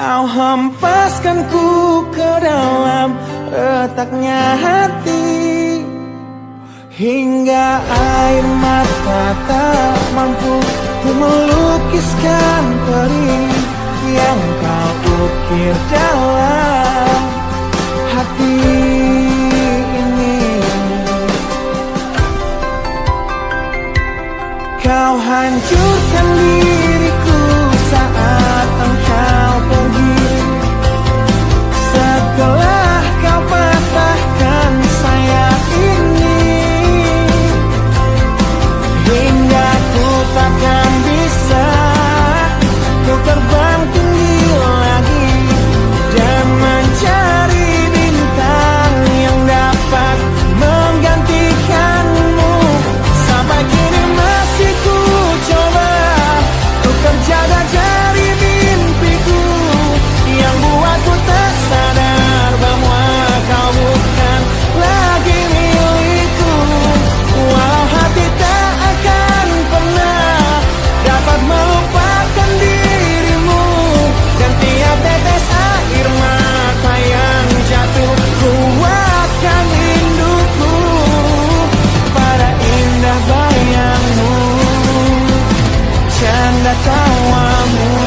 Kau hempaskanku ke dalam retaknya hati, hingga air mata tak mampu untuk melukiskan perih yang kau ukir dalam hati ini. Kau hancurkan diriku saat engkau pergi, setelah kau patahkan sayap ini, hingga ku takkan bisa ku terbang tinggi lagi dan mencari bintang yang dapat menggantikanmu. Sampai kini masih ku coba ku terjaga dari mimpiku yang buatku tersadar bahwa kau bukan lagi milikku. Walau hati tak akan pernah dapat melupakan dirimu, dan tiap tetes air mata yang jatuh kuatkan rinduku pada indah bayangmu, canda tawamu.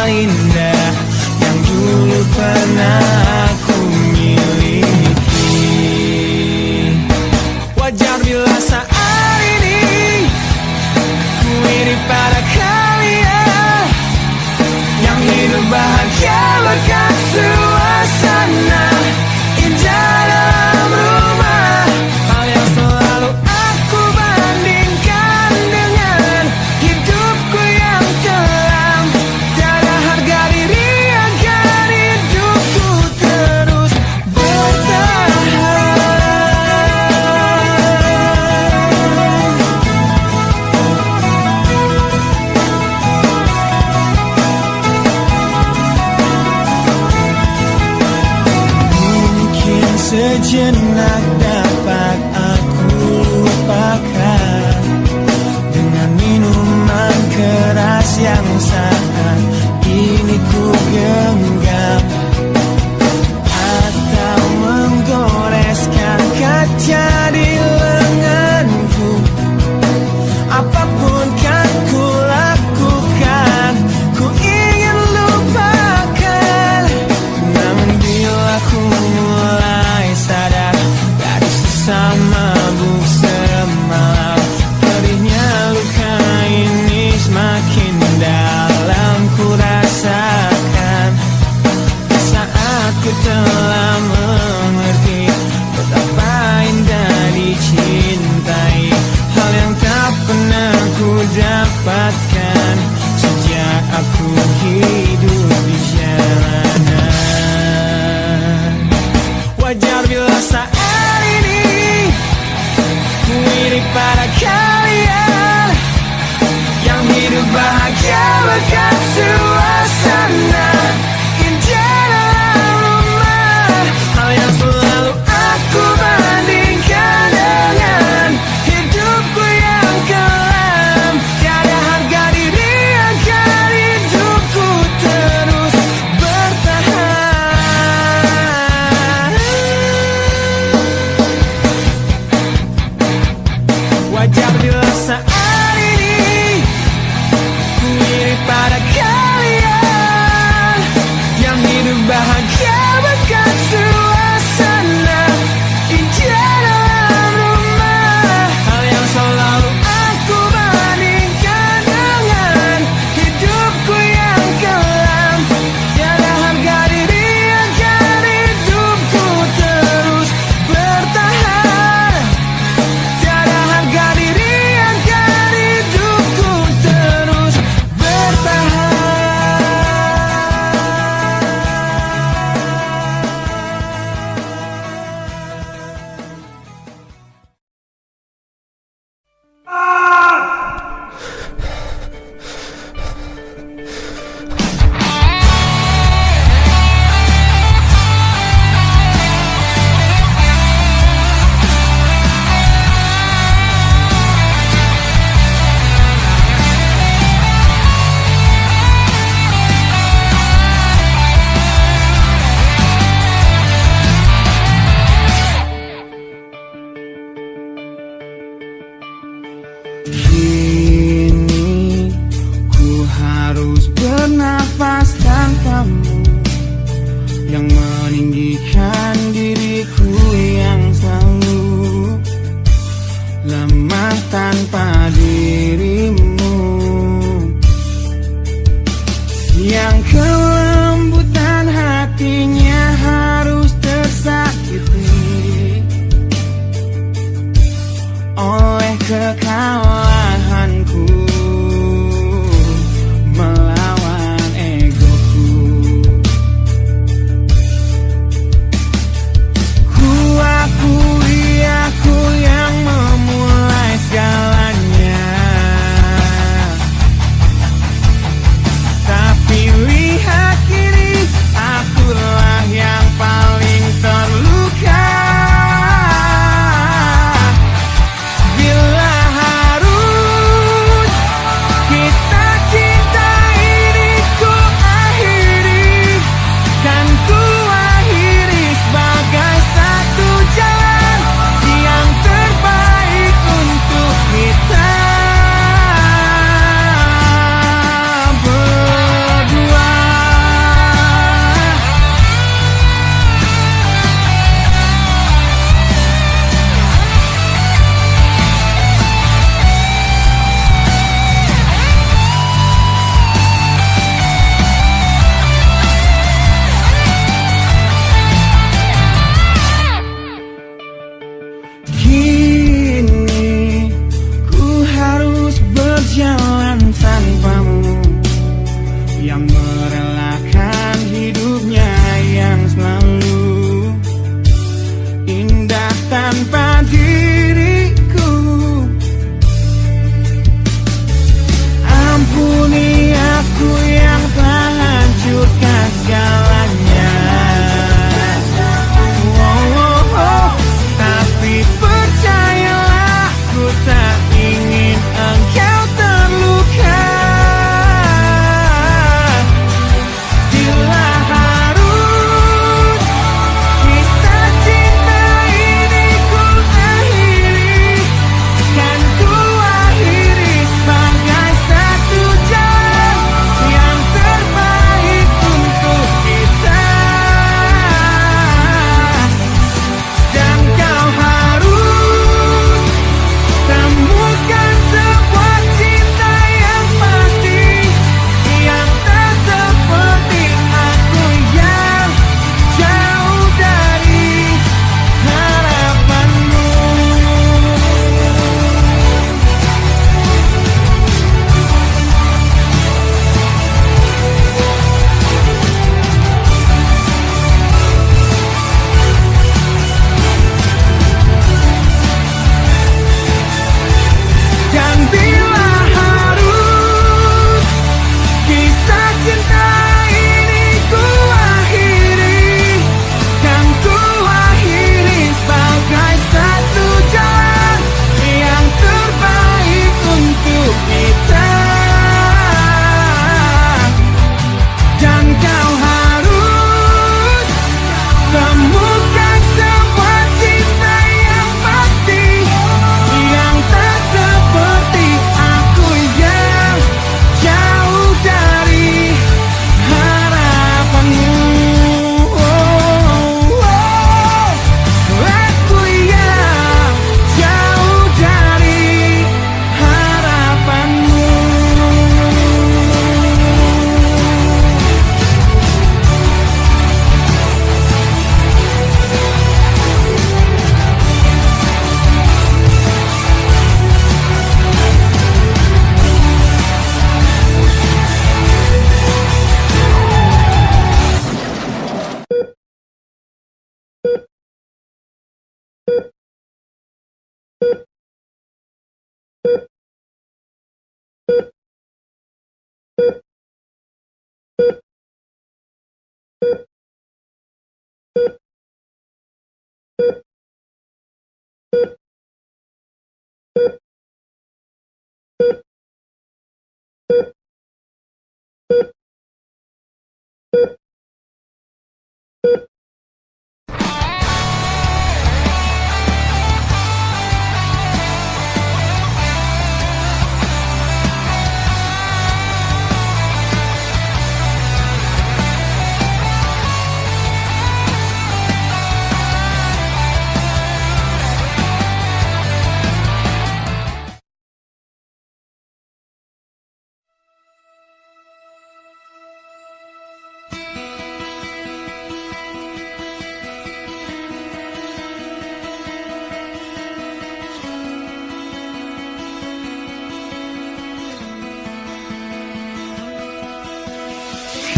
indah yang dulu pernah ku miliki. Wajar bila saat ini ku iri pada kalian yang hidup bahagia berkat suasana indah dalam rumah. Hal yang selalu aku bandingkan dengan hidupku yang kelam. Tiada harga diri agar hidupku terus bertahan. Mungkin sejenak dapat aku lupakan dengan minuman keras yang saat ini ku genggam, atau menggoreskan kaca di lenganku. Apapun kan ku lakukan, ku ingin lupakan. Namun bila ku mulai sadar dari sesama mabuk semalam, pedihnya luka ini semakin dalam ku rasakan. Saat ku telah mengerti betapa indah dicintai, hal yang tak pernah ku dapatkan sejak aku hidup di jalanan. Wajar bila saat ini ku iri pada kalian yang hidup bahagia berkat suasana indah dalam rumah. Hal yang selalu aku bandingkan dengan hidupku yang kelam. Tiada harga diri agar hidupku terus bertahan. Wajar bila saat ini ku iri pada kalian yang hidup bahagia berkat suasana indah dalam rumah. Hal yang selalu aku bandingkan dengan hidupku yang kelam. Tiada harga diri agar hidupku terus bertahan. Tiada harga diri agar hidupku terus bertahan. Kini ku harus bernafas tanpamu yang meninggikan diriku yang selalu lemah tanpa dirimu, yang kelembutan hatinya harus tersakiti oleh kekalahanku melawan egoku. Ku akui aku yang memulai segalanya, tapi lihat yang merelakan hidupnya yang selalu indah tanpa diriku. Ampuni aku yang telah hancurkan segalanya. Tapi percayalah, ku tak ingin engkau terluka. Bila harus kisah cinta ini ku akhiri, kan ku akhiri sebagai satu jalan yang terbaik untuk kita. Dan kau harus temukan sebuah cinta yang pasti, yang tak seperti aku yang jauh dari harapanmu. Dan bila harus kisah cinta ini ku akhiri, kan ku akhiri sebagai satu jalan yang terbaik untuk kita. Dan kau harus temukan sebuah cinta yang pasti, yang tak seperti aku yang jauh dari harapanmu. Aku yang jauh dari harapanmu.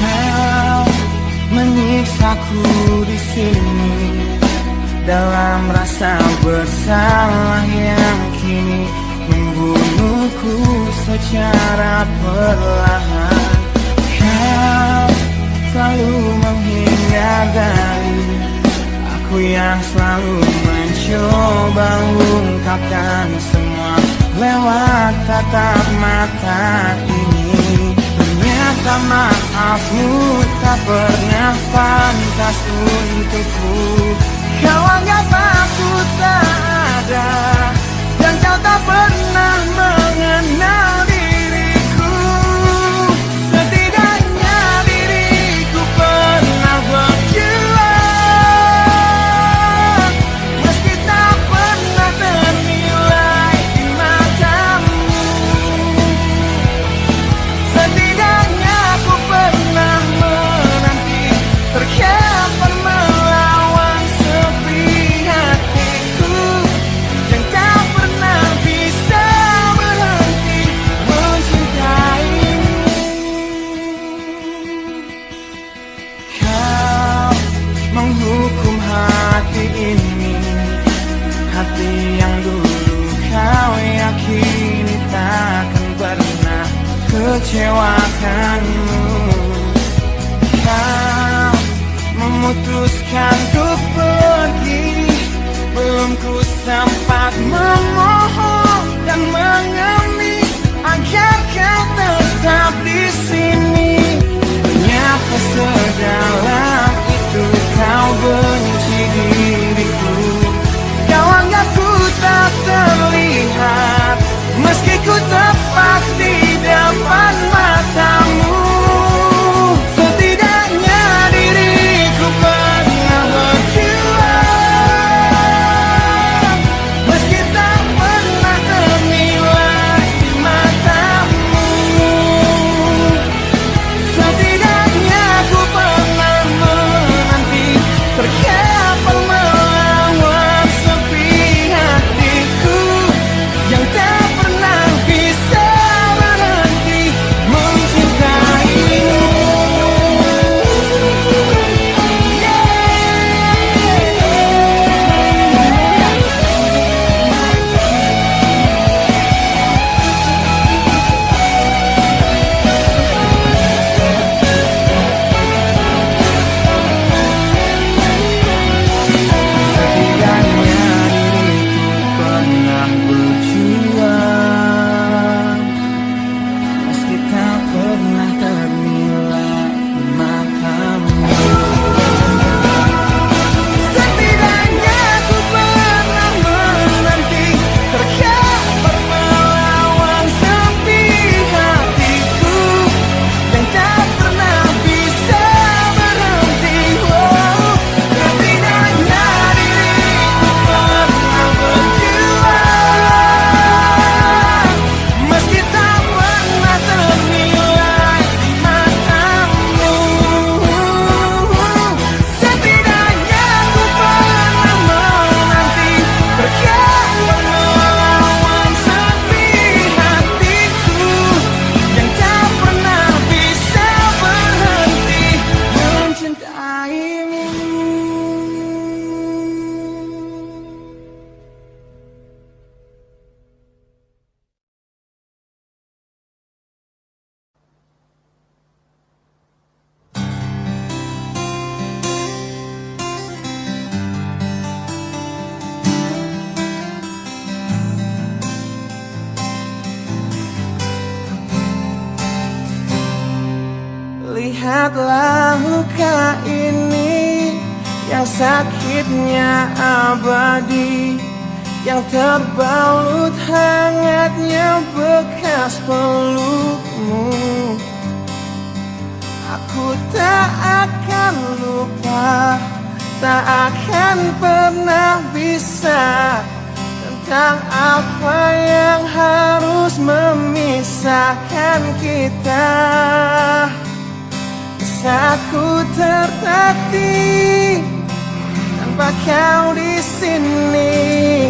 Kau menyiksaku di sini dalam rasa bersalah yang kini membunuhku secara perlahan. Kau selalu menghindar dari aku yang selalu mencoba ungkapkan semua lewat tatap mata ini. Ternyata maafmu tak pernah pantas untukku. Kau anggap aku tak ada, dan kau tak pernah mengenal diriku. Setidaknya diriku pernah berjuang, meski tak pernah ternilai di matamu. Setidaknya aku pernah menanti, terkapan melawan sepi hatiku. Dan kau pernah bisa berhenti hati ini, hati yang dulu kau yakini takkan pernah kecewakanmu. Kau memutuskan untuk pergi, belum ku sempat memohon dan mengemis agar kau tetap di sini. Ternyata sedalam itu kau benci diriku. Kau anggap ku tak terlihat, meski ku tepat di depan matamu. Setidaknya diriku pernah berjuang, meski tak pernah ternilai di matamu. Setidaknya ku pernah menanti, terkapan melawan sepi hatiku yang tak pernah bisa berhenti mencintaimu. Setidaknya diriku pernah berjuang, meski tak pernah ternilai di matamu. Setidaknya ku pernah menanti, terkabar melawan sepi hatiku yang tak pernah bisa berhenti. Setidaknya diriku pernah berjuang, meski tak pernah ternilai di matamu. Setidaknya ku pernah menanti, terkabar melawan sepi hatiku yang tak pernah bisa berhenti mencintaimu. Lihatlah luka ini yang sakitnya abadi, yang terbalut hangatnya bekas pelukmu. Aku tak akan lupa, tak akan pernah bisa, tentang apa yang harus memisahkan kita. Saat ku tertatih tanpa kau di sini,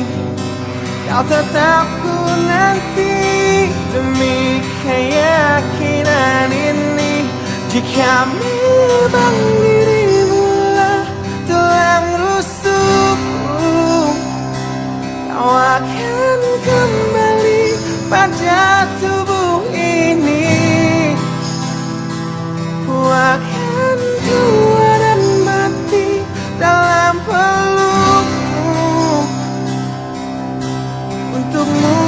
kau tetap ku nanti demi keyakinan ini. Jika memang dirimu lah tulang rusukku, kau akan kembali pada tubuh ini. Ku akan tua dan mati dalam pelukmu, untukmu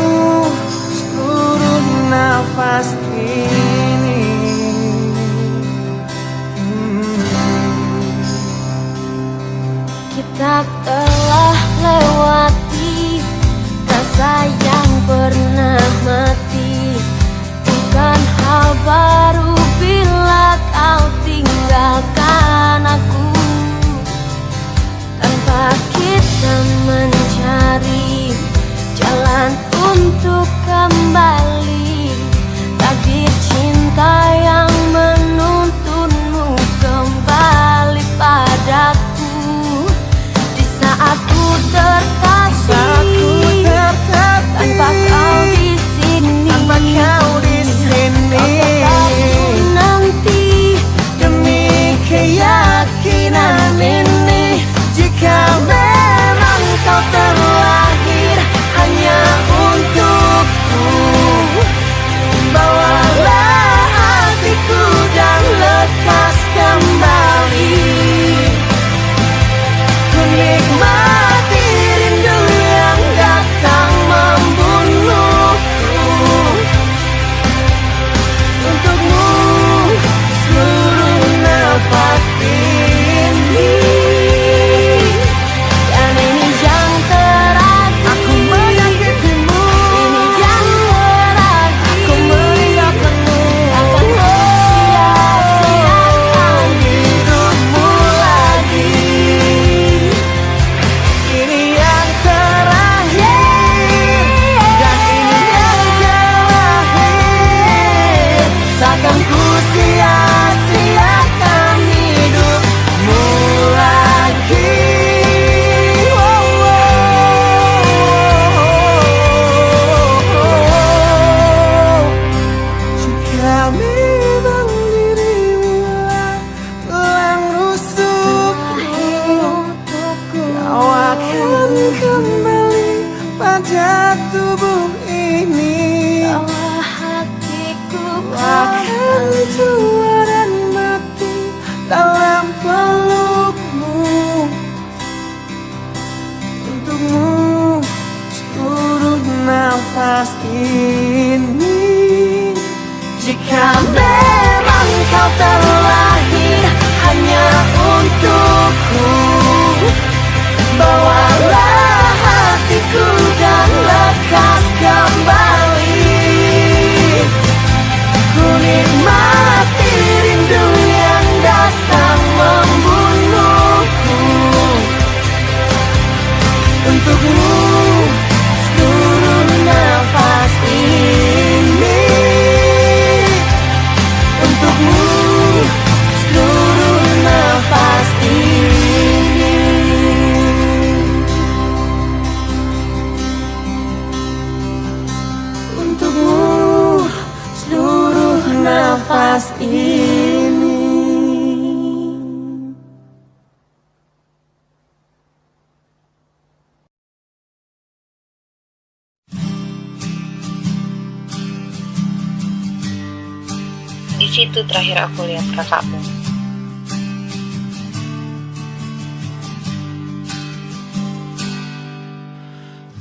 seluruh nafas ini. Kita telah lewati rasa yang pernah mati. Bukan hal baru bila kau tinggalkan aku, tanpa kita mencari jalan untuk kembali. Takdir cinta yang menuntunmu kembali padaku di saat dalam pelukmu. Untukmu seluruh nafas ini. Jika memang kau terlahir hanya untukku, bawalah hatiku dan lekas kembali. Ku nikmati rindu yang datang membunuhku. Untukmu seluruh nafas ini. Untukmu seluruh nafas ini. Untukmu seluruh nafas ini. Di situ terakhir aku lihat kakakmu.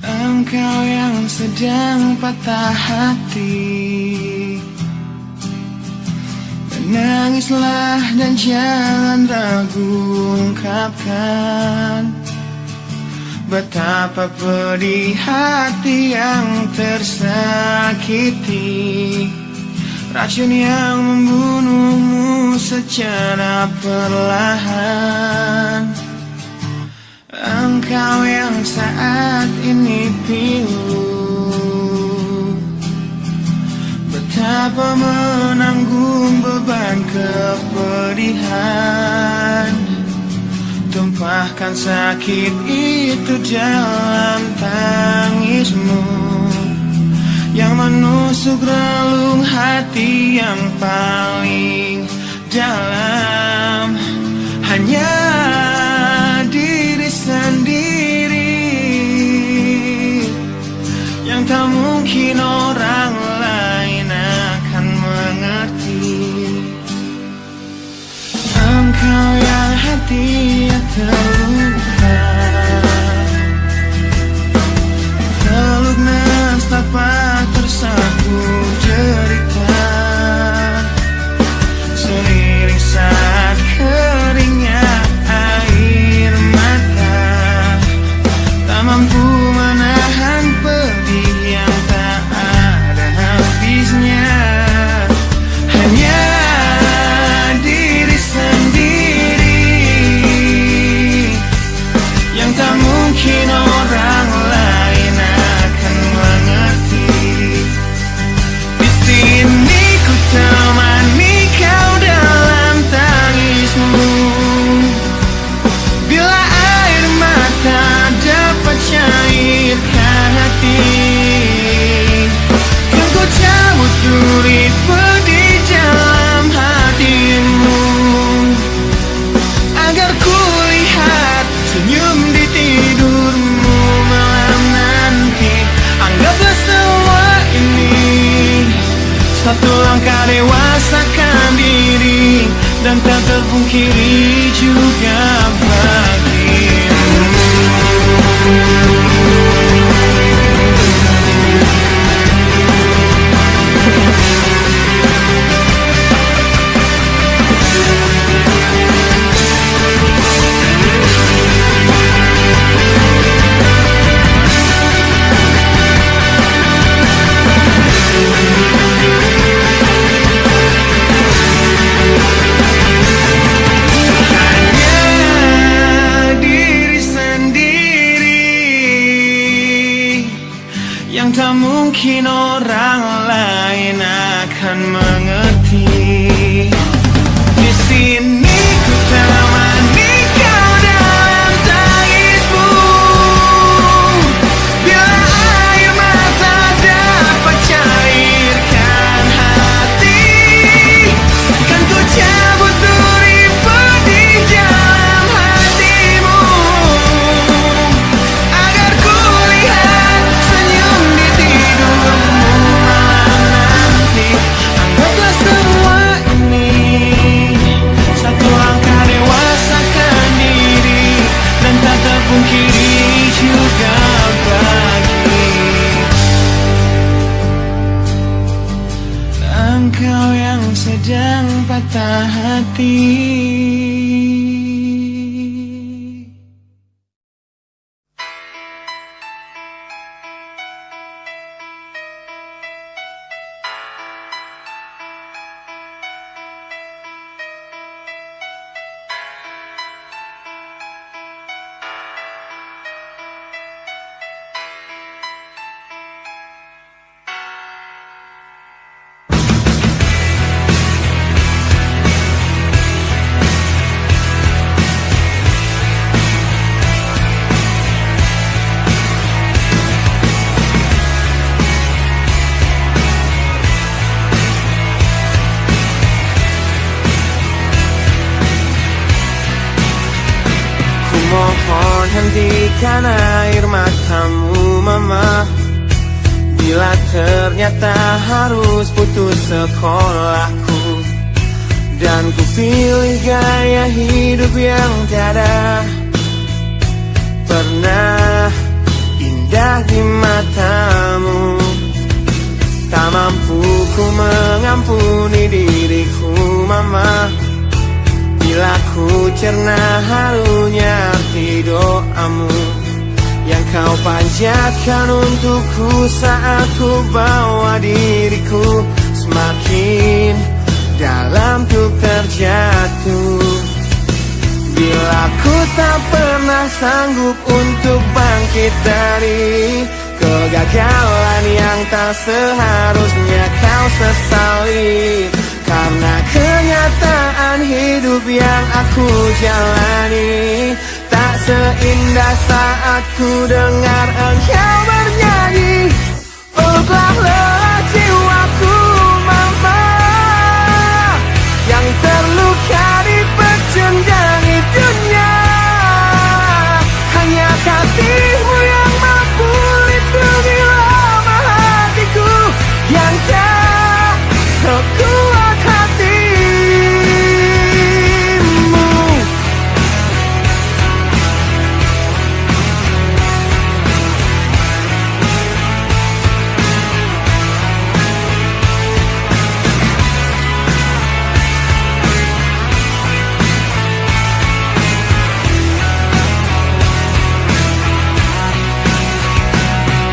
Engkau yang sedang patah hati, menangislah dan jangan ragu ungkapkan betapa pedih hati yang tersakiti. Racun yang membunuhmu secara perlahan. Engkau yang saat ini pilu, betapa menanggung beban kepedihan. Tumpahkan sakit itu dalam tangismu yang menusuk relung hati yang paling dalam. Hanya diri sendiri yang tak mungkin orang lain akan mengerti. Engkau yang hatinya terluka, peluk nestapa tersapu derita, seiring saat keringnya air mata, tak mampu menahan pedih yang tak ada habisnya. Hanya diri sendiri yang tak mungkin orang lain akan mengerti. Di sini ku temani kau dalam tangismu, bila air mata dapat cairkan hati. Kan ku cabut duri pedih dalam hatimu, agar ku lihat senyum di tidurmu malam nanti. Anggaplah semua ini satu langkah dewasakan diri, dan tak terpungkiri juga bagimu. Hanya Mohon hentikan air matamu mama, bila ternyata harus putus sekolahku, dan ku pilih gaya hidup yang tiada pernah indah di matamu. Tak mampu ku mengampuni diriku mama, bila ku cerna harunya arti doamu yang kau panjatkan untukku saat ku bawa diriku semakin dalam untuk terjatuh. Bila ku tak pernah sanggup untuk bangkit dari kegagalan yang tak seharusnya kau sesali, karena kenyataan hidup yang aku jalani tak seindah saat ku dengar engkau bernyanyi. Peluklah lelah jiwaku mama, yang terluka di pecundang dunia. Hanya kasihmu yang mampu lindungi lemah hatiku yang tak sekuat hatimu.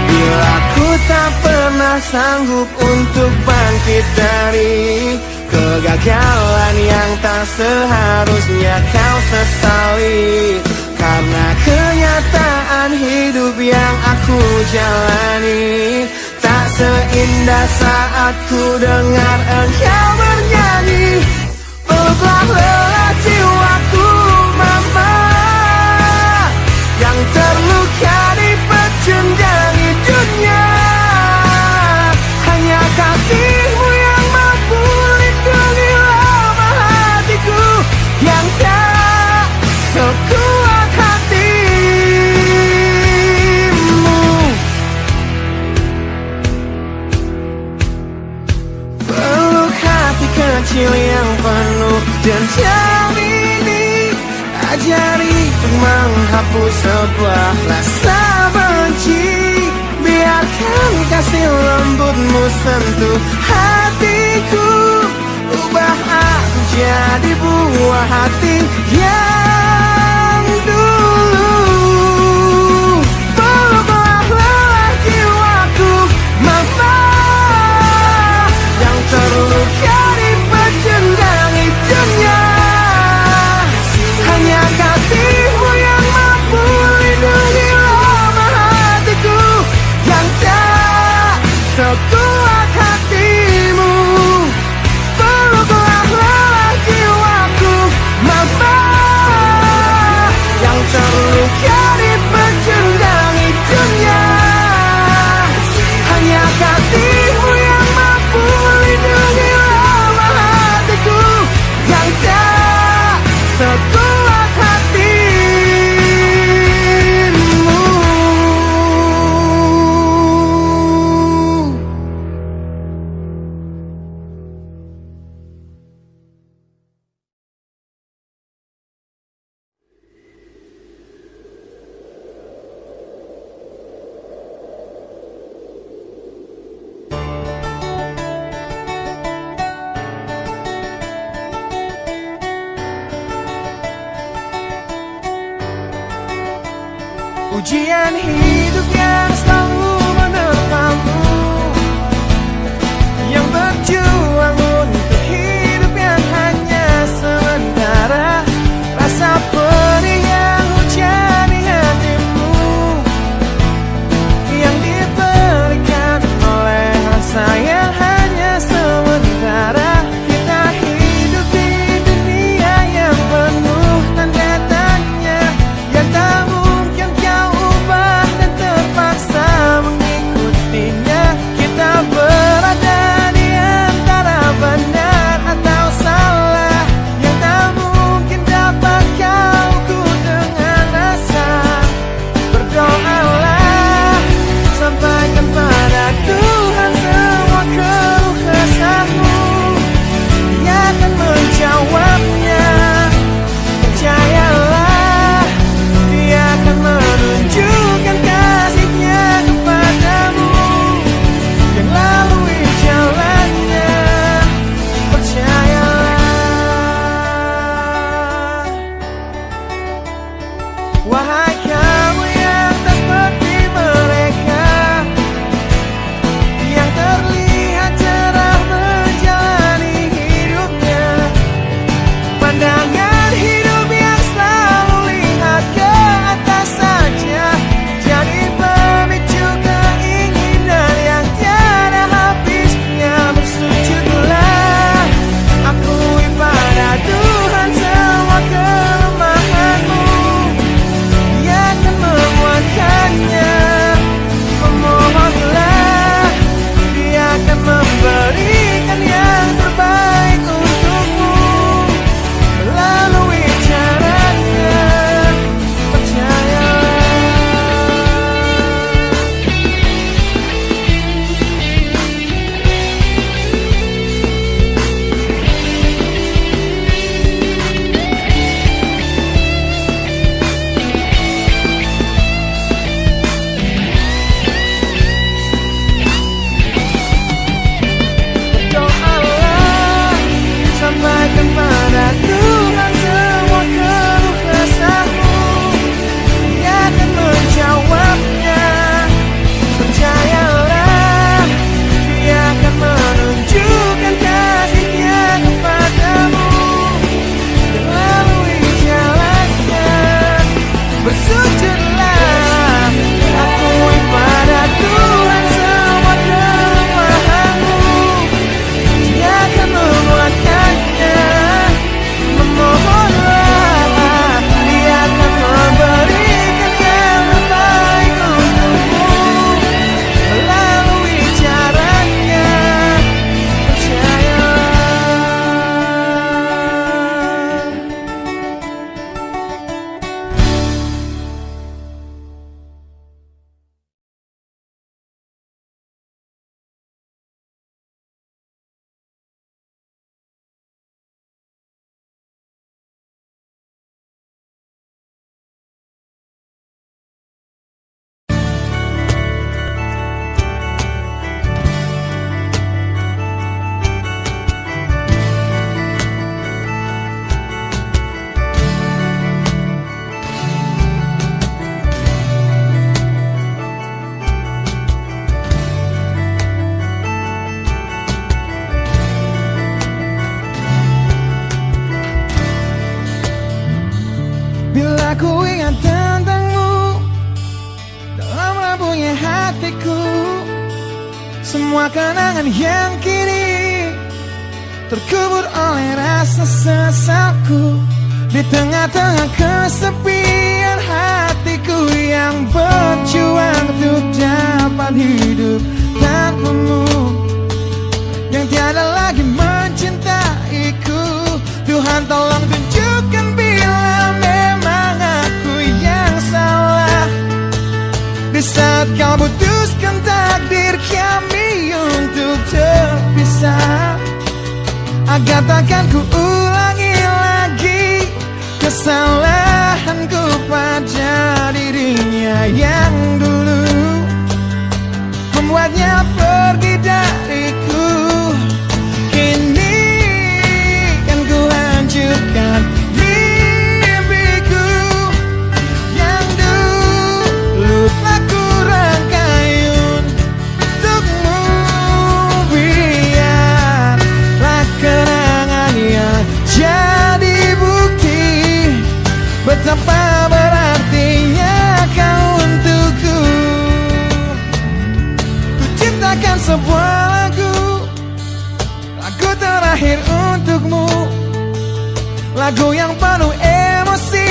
Bila ku tak pernah sanggup untuk bangkit dari kegagalan yang tak seharusnya kau sesali, karena kenyataan hidup yang aku jalani tak seindah saat ku dengar engkau bernyanyi. Peluklah lelah jiwaku mama, yang terluka di pecundang dunia. Hanya kasihmu yang mampu lindungi lemah hatiku yang tak sekuat hatimu. Peluk hati kecil yang penuh dendam ini, ajari untuk menghapus sebuah rasa benci. Biarkan kasih lembutmu sentuh hatiku, ubah aku jadi buah hati yang dulu. Peluklah lelah jiwaku mama, yang terluka di pecundang dunia. Hanya kasihmu yang mampu lindungi lemah hatiku yang tak sekuat hatimu. Peluklah lelah jiwaku mama, Ujian hidup yang selalu menerpamu, yang berjuang untuk hidup yang hanya sementara. Rasa perih yang hujani hatimu, yang diberikan oleh rasa yang hanya sementara. Kita hidup di dunia yang penuh tanda tanya, yang tak mungkin kau ubah dan terpaksa mengikutinya. Kita berada di antara benar atau salah, yang tak mungkin dapat kau ukur dengan rasa. Berdoalah, sampaikan pada Tuhan semua keluh kesahmu, Dia akan menjawabnya. Percayalah, Dia akan menunjukkan kasih-Nya kepadamu, yang lalui jalannya. Percayalah, wahai kamu yang tak seperti mereka, yang terlihat cerah menjalani hidupnya. Pandangan hidup yang selalu lihat ke atas saja, jadi pemicu keinginan yang tiada habisnya. Bersujudlah, akui pada Tuhan semua kelemahanmu, Dia akan menguatkannya. Memohonlah, Dia akan memberikan yang terbaik untukmu melalui caranya. Percayalah. Doalah, sampaikan pada Tuhan semua keluh kesahmu, Dia akan menjawabnya. Percayalah, Dia akan menunjukkan kasih-Nya kepadamu, yang lalui jalannya. Bersujudlah, akui pada Tuhan semua kelemahanmu, Dia akan menguatkannya. Memohonlah, Dia akan memberikan yang terbaik untukmu melalui caranya. Percayalah. Bila ku ingat tentangmu dalam rapuhnya hatiku, semua kenangan yang kini terkubur oleh rasa sesalku. Di tengah-tengah kesepian hatiku yang berjuang untuk dapat hidup tanpamu, yang tiada lagi mencintaiku. Tuhan tolong tunjukkan bila memang aku yang salah, di saat kau putuskan takdir kami untuk terpisah, agar takkan ku ulangi lagi kesalahanku pada dirinya yang dulu membuatnya pergi dariku. Kini kan ku hancurkan mimpiku yang dulu terakhir untukmu, lagu yang penuh emosi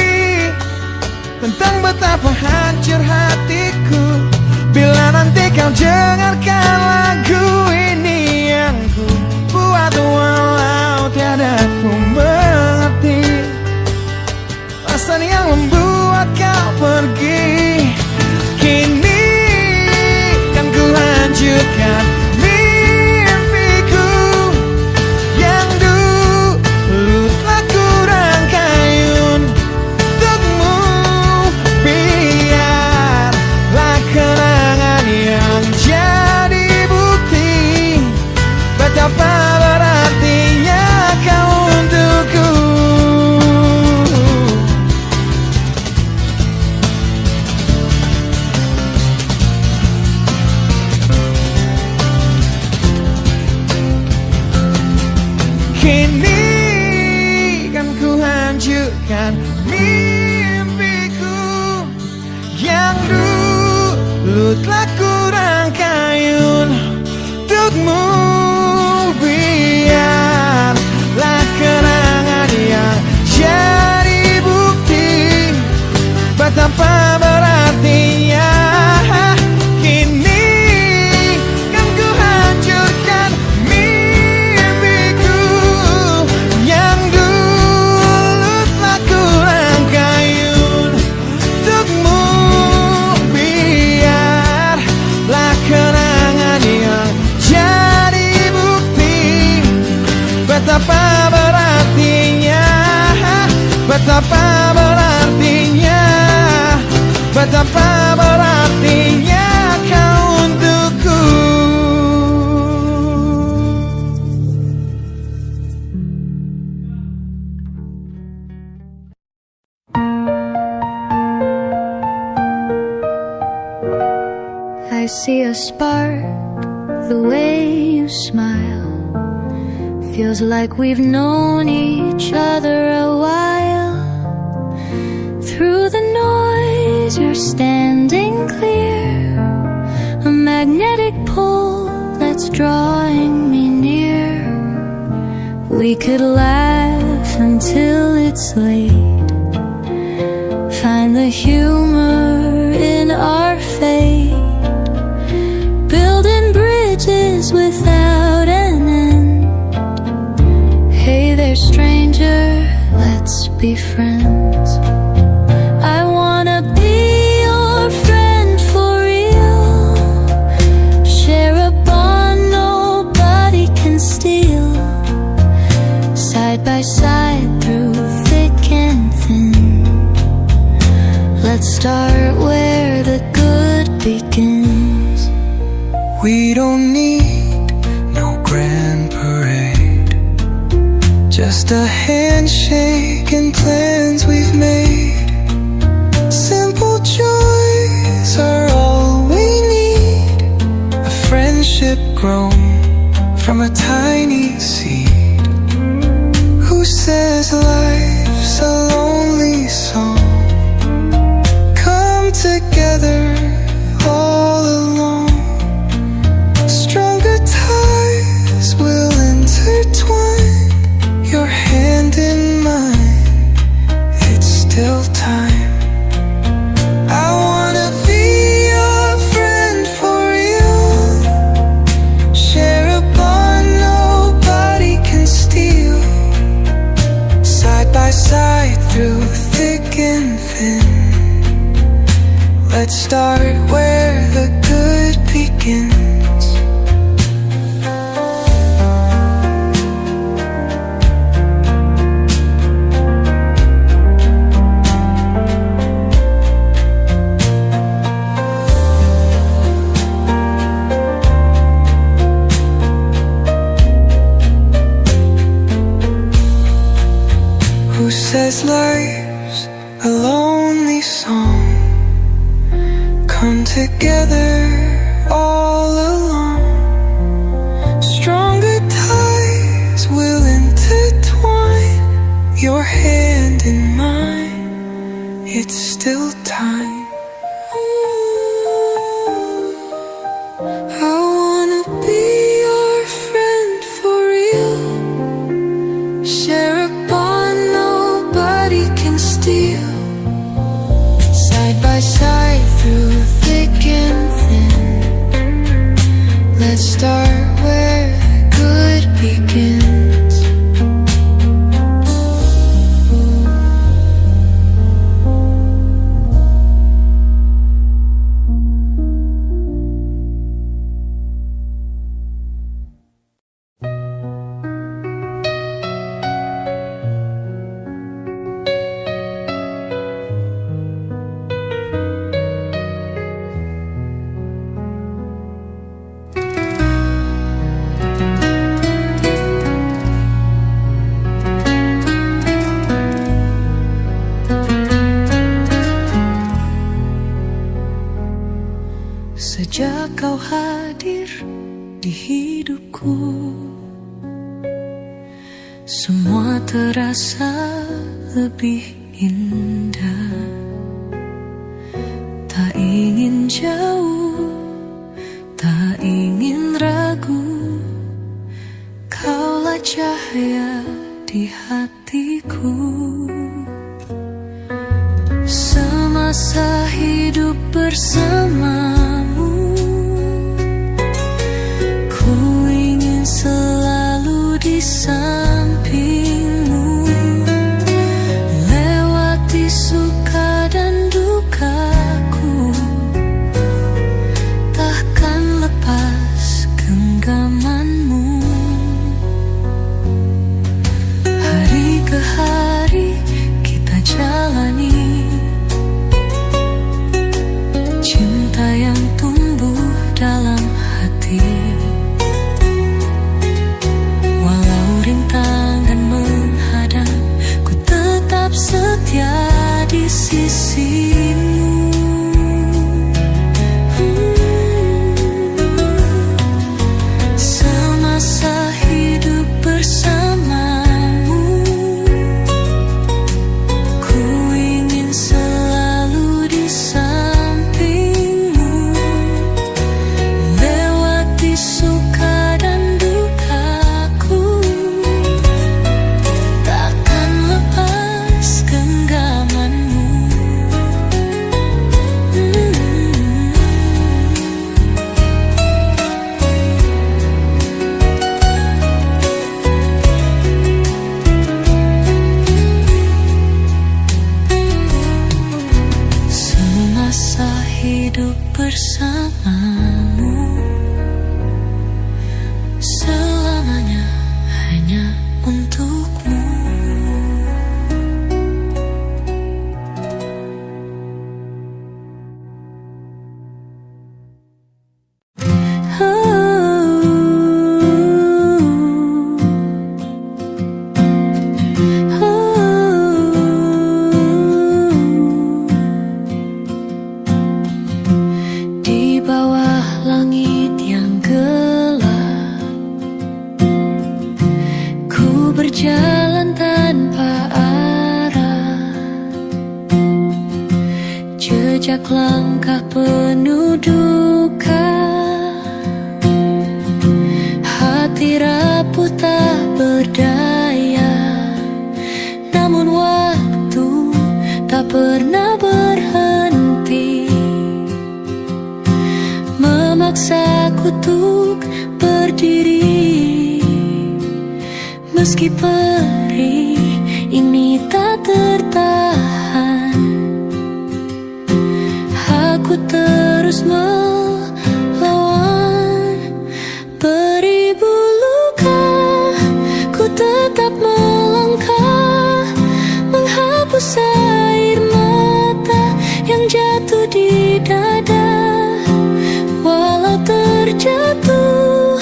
tentang betapa hancur hatiku. Bila nanti kau dengarkan lagu ini yang ku buat, walau tiada ku mengerti alasan yang membuat kau pergi. Kini kan ku lanjutkan mimpiku yang dulu telah ku rangkai untukmu. Biarlah kenangan yang jadi bukti betapa berartinya kau untukku. Kini kan ku hancurkan mimpiku yang dulu telah ku rangkai untukmu. Biarlah kenangan yang jadi bukti betapa berartinya. Kini kan ku hancurkan mimpiku yang dulu telah ku rangkai untukmu. Biarlah kenangan yang jadi bukti betapa berartinya, betapa berartinya, betapa berartinya kau untukku. I see a spark, the way you smile. Feels like we've known each other a while. Through the noise, you're standing clear. A magnetic pull that's drawing me near. We could laugh until it's late. Find the humor in our fate. Building bridges without an end. Hey there, stranger, let's be friends. I wanna be your friend for real. Share a bond nobody can steal. Side by side through thick and thin. Let's start where the good begins. We don't need no grand parade, just a handshake and plans we've made. Simple joys are all we need. A friendship grown from a tiny seed. Who says life's a lonely song? Come together all along. Stronger ties will intertwine. Your hand in mine, it's still time. I wanna be your friend for real. Share a bond nobody can steal. Side by side through thick and thin. Let's start where the good begins. Who says life's a lonely song? Come together all along. Stronger ties will intertwine. Your hand in mine, it's still time. I wanna be your friend for real. Sejak kau hadir di hidupku, semua terasa lebih indah. Tak ingin jauh, tak ingin ragu, kaulah cahaya di hatiku. Semasa hidup bersamamu, ku ingin selalu di sampingmu, lewati suka dan dukaku, takkan lepas genggamanmu. Hari ke hari kita jalani cinta yang tumbuh dalam hati. Walau rintangan menghadang, ku tetap setia di sisimu. Semasa hidup bersamamu, ku ingin selalu di sampingmu, lewati suka dan dukaku, takkan lepas genggamanmu. Semasa hidup bersamamu, selamanya hanya untukmu. Di bawah langit yang gelap, ku berjalan tanpa arah, jejak langkah penuh duka, hati rapuh tak berdaya, namun waktu tak pernah berhenti, memaksaku untuk berdiri. Meski perih ini tak tertahan, aku terus melawan. Beribu luka, ku tetap melangkah, menghapus air mata yang jatuh di dada. Walau terjatuh,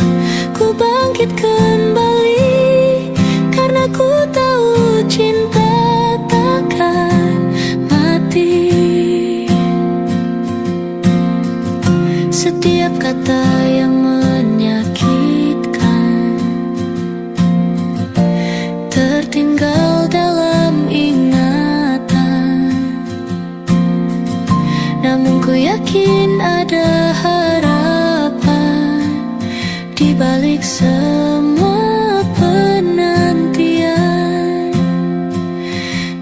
ku bangkit kembali, karena ku tahu cinta takkan mati. Setiap kata yang menyakitkan tertinggal dalam ingatan, namun ku yakin ada harapan di balik semua penantian.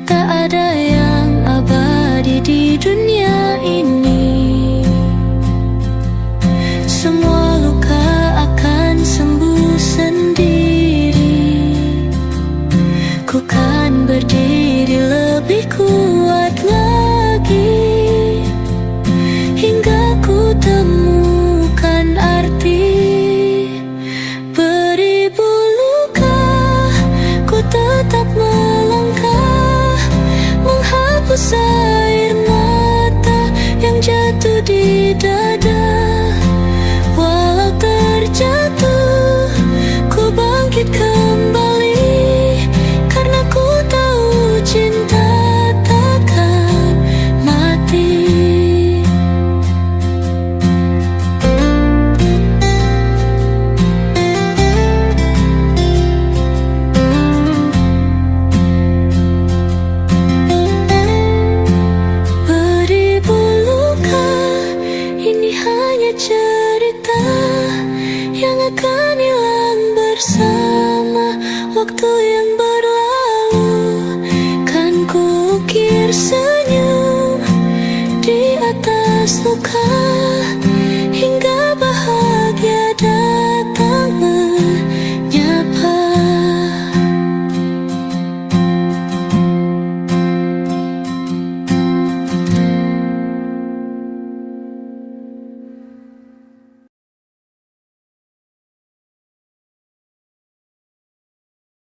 Tak ada yang abadi di dunia ini, semua luka akan sembuh sendiri. Ku kan berdiri lebih kuat lagi, hingga ku temukan arti. Beribu luka, ku tetap melangkah, menghapus air mata yang jatuh di dada. Walau terjatuh, ku bangkit kembali, karena ku tahu cinta takkan mati. bersama.